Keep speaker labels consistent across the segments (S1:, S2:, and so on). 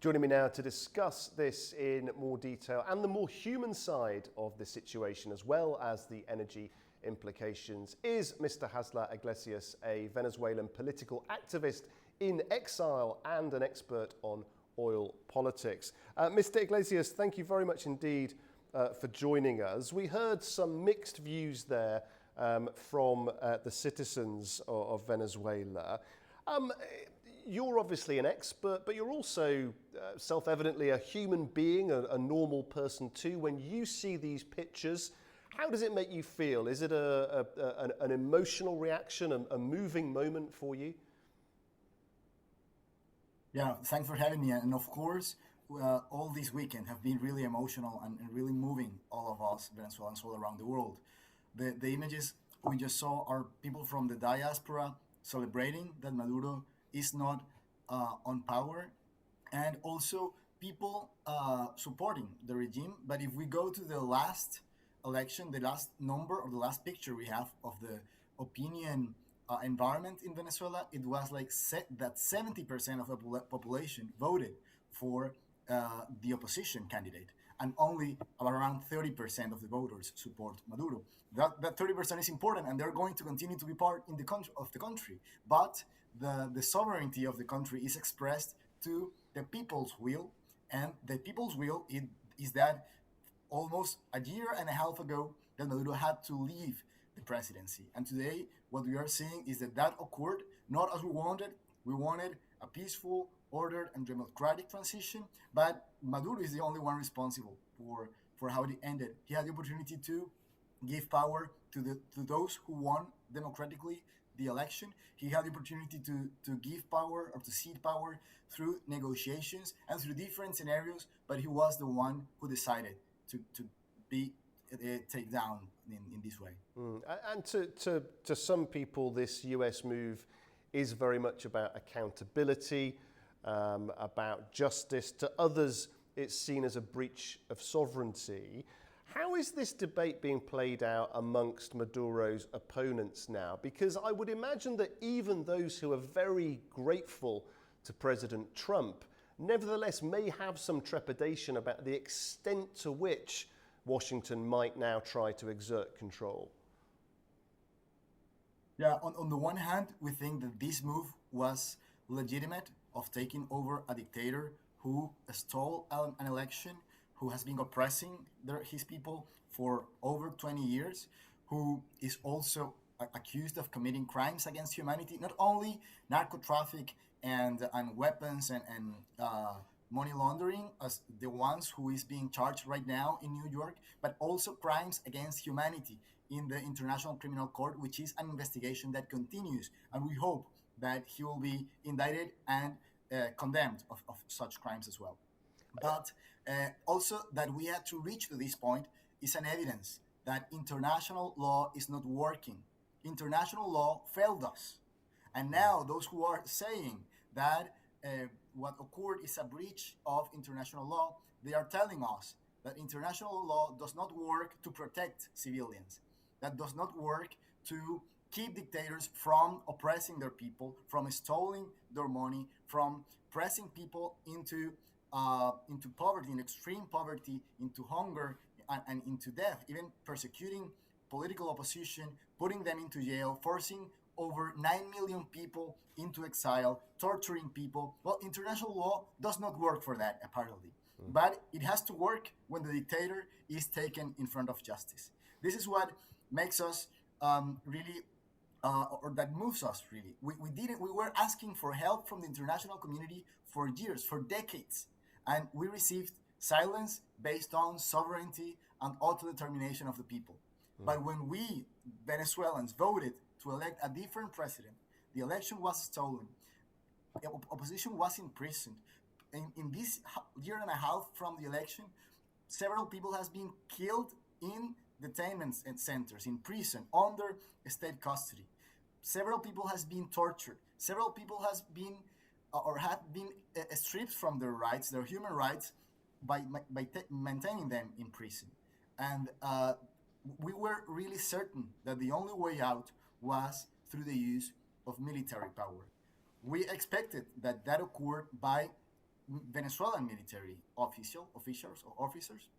S1: Joining me now to discuss this in more detail and the more human side of the situation, as well as the energy implications, is Mr. Hasler Iglesias, a Venezuelan political activist in exile and an expert on oil politics. Mr. Iglesias, thank you very much indeed for joining us. We heard some mixed views there from the citizens of Venezuela. You're obviously an expert, but you're also self-evidently a human being, a normal person too. When you see these pictures, how does it make you feel? Is it an emotional reaction, a moving moment for you?
S2: Yeah, thanks for having me. And of course, all this weekend have been really emotional and really moving all of us Venezuelans all around the world. The images we just saw are people from the diaspora celebrating that Maduro is not on power, and also people supporting the regime. But if we go to the last election, the last number or the last picture we have of the opinion environment in Venezuela, it was like that 70% of the population voted for the opposition candidate, and only around 30% of the voters support Maduro. That 30% is important, and they're going to continue to be part in the country. But the sovereignty of the country is expressed to the people's will, and the people's will is that almost a year and a half ago that Maduro had to leave the presidency. And today, what we are seeing is that occurred not as we wanted. We wanted a peaceful, ordered, and democratic transition, but Maduro is the only one responsible for how it ended. He had the opportunity to give power to those who won democratically the election. He had the opportunity to give power or to cede power through negotiations and through different scenarios, but he was the one who decided to be take down in this way.
S1: And to some people, this US move is very much about accountability, about justice. To others, it's seen as a breach of sovereignty. How is this debate being played out amongst Maduro's opponents now? Because I would imagine that even those who are very grateful to President Trump nevertheless may have some trepidation about the extent to which Washington might now try to exert control.
S2: Yeah, on the one hand, we think that this move was legitimate of taking over a dictator who stole an election, who has been oppressing his people for over 20 years, who is also accused of committing crimes against humanity, not only narco traffic and weapons and money laundering as the ones who is being charged right now in New York, but also crimes against humanity in the International Criminal Court, which is an investigation that continues. And we hope that he will be indicted and condemned of such crimes as well. But also that we had to reach to this point is an evidence that international law is not working. International law failed us. And now those who are saying that what occurred is a breach of international law, they are telling us that international law does not work to protect civilians, that does not work to keep dictators from oppressing their people, from stealing their money, from pressing people into poverty, in extreme poverty, into hunger and into death, even persecuting political opposition, putting them into jail, forcing over 9 million people into exile, torturing people. Well, international law does not work for that, apparently. But it has to work when the dictator is taken in front of justice. This is what makes us really, or that moves us really. We were asking for help from the international community for years, for decades, and we received silence based on sovereignty and autodetermination of the people. But when we, Venezuelans, voted to elect a different president, the election was stolen, the opposition was imprisoned. In this year and a half from the election, several people has been killed in detainment centers, in prison, under state custody. Several people has been tortured. Several people has been or have been stripped from their rights, their human rights, by maintaining them in prison. And we were really certain that the only way out was through the use of military power. We expected that occurred by Venezuelan military officials or officers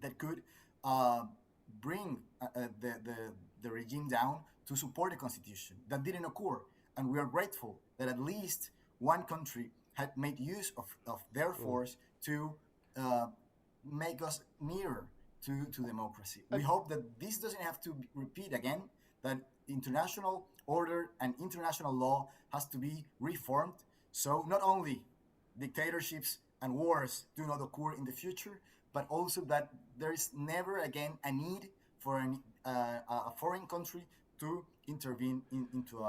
S2: that could bring the regime down to support the constitution. That didn't occur, and we are grateful that at least one country had made use of their force to make us nearer to democracy. We hope that this doesn't have to repeat again, that international order and international law has to be reformed, so not only dictatorships and wars do not occur in the future, but also that there is never again a need for a foreign country to intervene into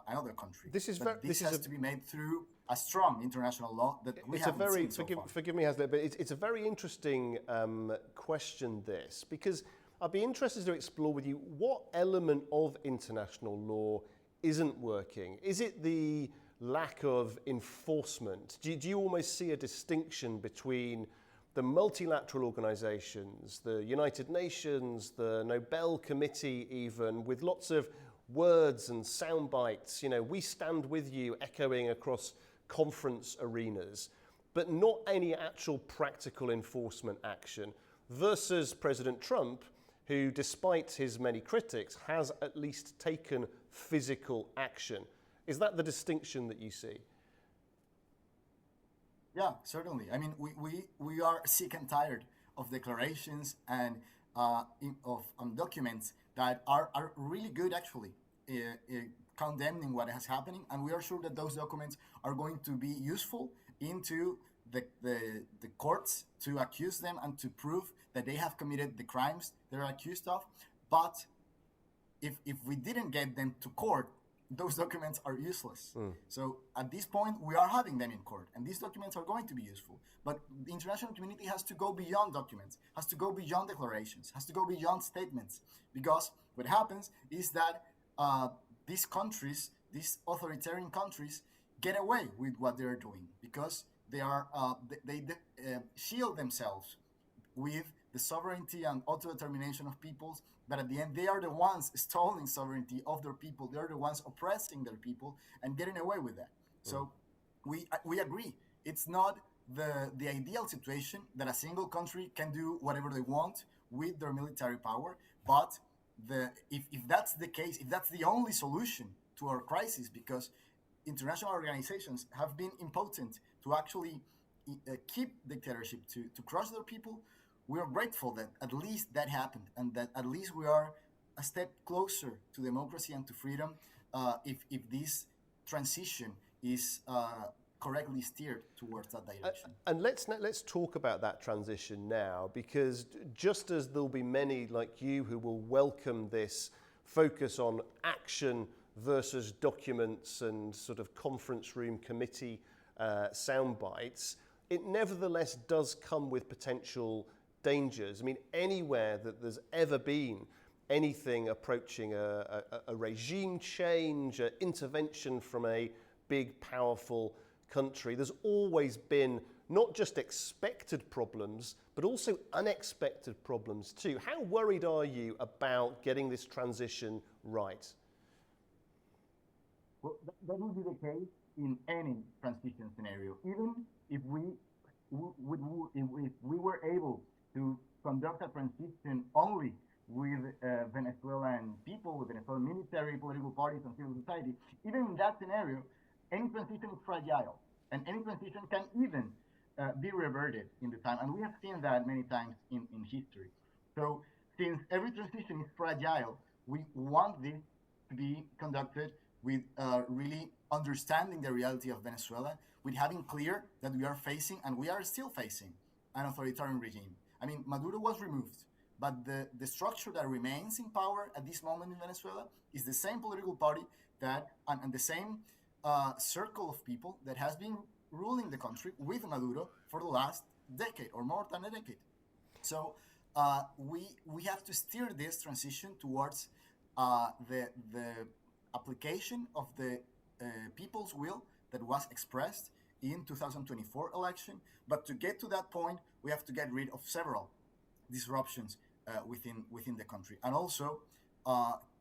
S2: another country. This has to be made through a strong international law that we haven't seen so far.
S1: Forgive me, Hasler, but it's a very interesting question, this, because I'd be interested to explore with you what element of international law isn't working. Is it the lack of enforcement? Do you almost see a distinction between the multilateral organizations, the United Nations, the Nobel Committee even, with lots of words and sound bites, we stand with you echoing across conference arenas, but not any actual practical enforcement action, versus President Trump, who, despite his many critics, has at least taken physical action. Is that the distinction that you see?
S2: Yeah, certainly. I mean, we are sick and tired of declarations and of documents that are really good, actually, condemning what is happening. And we are sure that those documents are going to be useful into the courts to accuse them and to prove that they have committed the crimes they're accused of. But if we didn't get them to court, those documents are useless. So at this point, we are having them in court, and these documents are going to be useful. But the international community has to go beyond documents, has to go beyond declarations, has to go beyond statements, because what happens is that these countries, these authoritarian countries, get away with what they're doing because they shield themselves with the sovereignty and autodetermination of peoples, but at the end they are the ones stealing sovereignty of their people. They're the ones oppressing their people and getting away with that. So we agree. It's not the ideal situation that a single country can do whatever they want with their military power, but if that's the case, if that's the only solution to our crisis, because international organizations have been impotent to actually keep dictatorship, to crush their people, we are grateful that at least that happened, and that at least we are a step closer to democracy and to freedom if this transition is correctly steered towards that direction.
S1: And let's talk about that transition now, because just as there'll be many like you who will welcome this focus on action versus documents and sort of conference room committee sound bites, it nevertheless does come with potential dangers. I mean, anywhere that there's ever been anything approaching a regime change, an intervention from a big, powerful country, there's always been not just expected problems, but also unexpected problems too. How worried are you about getting this transition right?
S2: Well, that would be the case in any transition scenario. Even if we were able to conduct a transition only with Venezuelan people, with Venezuelan military, political parties, and civil society, even in that scenario, any transition is fragile, and any transition can even be reverted in the time. And we have seen that many times in history. So since every transition is fragile, we want this to be conducted with really understanding the reality of Venezuela, with having clear that we are facing, and we are still facing, an authoritarian regime. I mean, Maduro was removed, but the structure that remains in power at this moment in Venezuela is the same political party that, and the same circle of people that has been ruling the country with Maduro for the last decade or more than a decade. So we have to steer this transition towards the application of the people's will that was expressed in 2024 election. But to get to that point, we have to get rid of several disruptions within the country, and also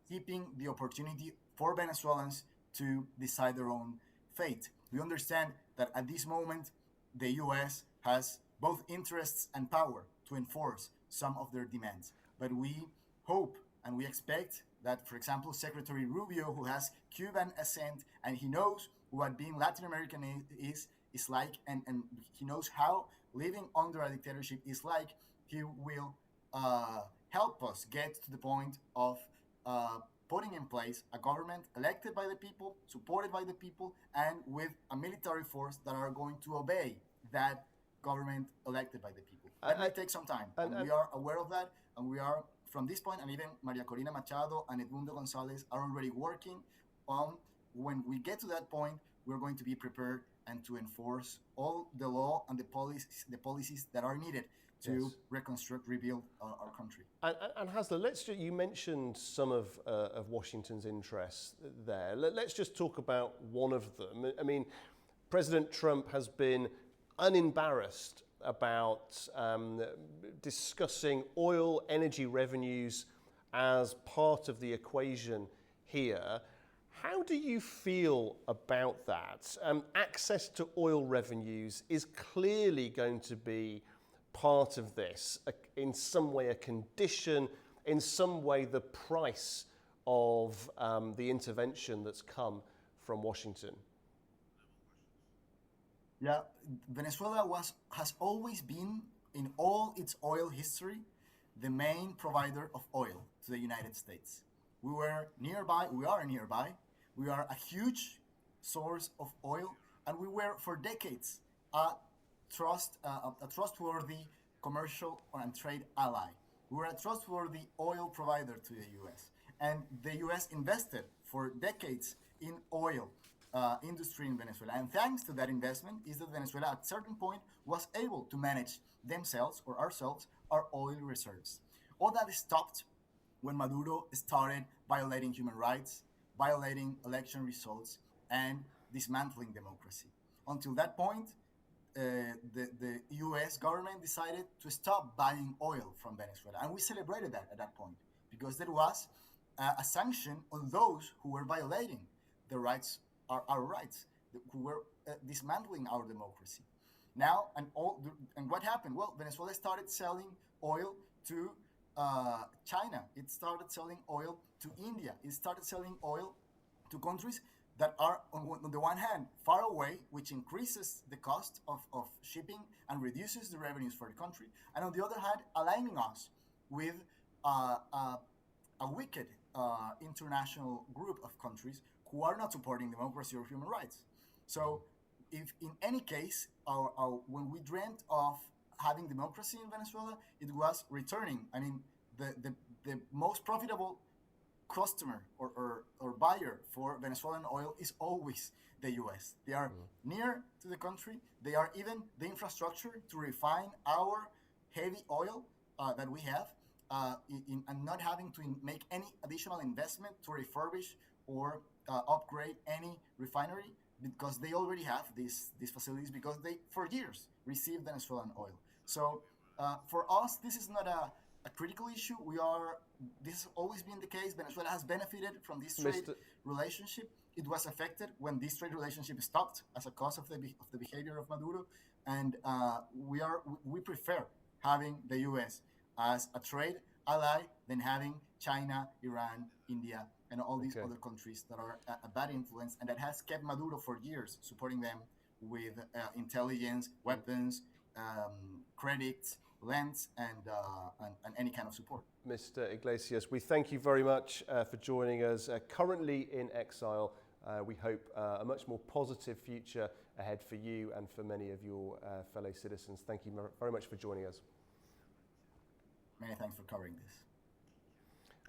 S2: keeping the opportunity for Venezuelans to decide their own fate. We understand that at this moment, the US has both interests and power to enforce some of their demands. But we hope and we expect that, for example, Secretary Rubio, who has Cuban ascent and he knows what being Latin American is like, and he knows how living under a dictatorship is like, he will help us get to the point of putting in place a government elected by the people, supported by the people, and with a military force that are going to obey that government elected by the people. That may take some time, and we are aware of that, and we are, from this point, and even Maria Corina Machado and Edmundo Gonzalez are already working on, when we get to that point, we're going to be prepared and to enforce all the law and the policies that are needed to reconstruct, rebuild our country.
S1: And Hasler, you mentioned some of Washington's interests there. Let's just talk about one of them. I mean, President Trump has been unembarrassed about discussing oil energy revenues as part of the equation here. How do you feel about that? Access to oil revenues is clearly going to be part of this, in some way a condition, in some way the price of the intervention that's come from Washington.
S2: Yeah, Venezuela has always been, in all its oil history, the main provider of oil to the United States. We are nearby, we are a huge source of oil, and we were for decades a trustworthy commercial and trade ally. We were a trustworthy oil provider to the US. And the US invested for decades in oil industry in Venezuela. And thanks to that investment is that Venezuela at a certain point was able to manage themselves or ourselves our oil reserves. All that stopped when Maduro started violating human rights, violating election results, and dismantling democracy. Until that point, the US government decided to stop buying oil from Venezuela. And we celebrated that at that point because there was a sanction on those who were violating the rights, our rights, who were dismantling our democracy. Now, and what happened? Well, Venezuela started selling oil to China. It started selling oil to India. It started selling oil to countries that are, on the one hand, far away, which increases the cost of shipping and reduces the revenues for the country, and on the other hand, aligning us with a wicked international group of countries who are not supporting democracy or human rights. So, if in any case, when we dreamt of having democracy in Venezuela, it was returning. I mean, the most profitable customer or buyer for Venezuelan oil is always the US. They are near to the country. They are even the infrastructure to refine our heavy oil that we have, and not having to make any additional investment to refurbish or upgrade any refinery, because they already have these facilities, because they for years received Venezuelan oil. So for us, this is not a critical issue. This has always been the case. Venezuela has benefited from this trade relationship. It was affected when this trade relationship stopped as a cause of the behavior of Maduro, and we prefer having the US as a trade ally than having China, Iran, India, and all these other countries that are a bad influence and that has kept Maduro for years, supporting them with intelligence, weapons, credits, lends, and any kind of support.
S1: Mr. Iglesias, we thank you very much for joining us. Currently in exile, we hope a much more positive future ahead for you and for many of your fellow citizens. Thank you very much for joining us.
S2: Many thanks for covering this.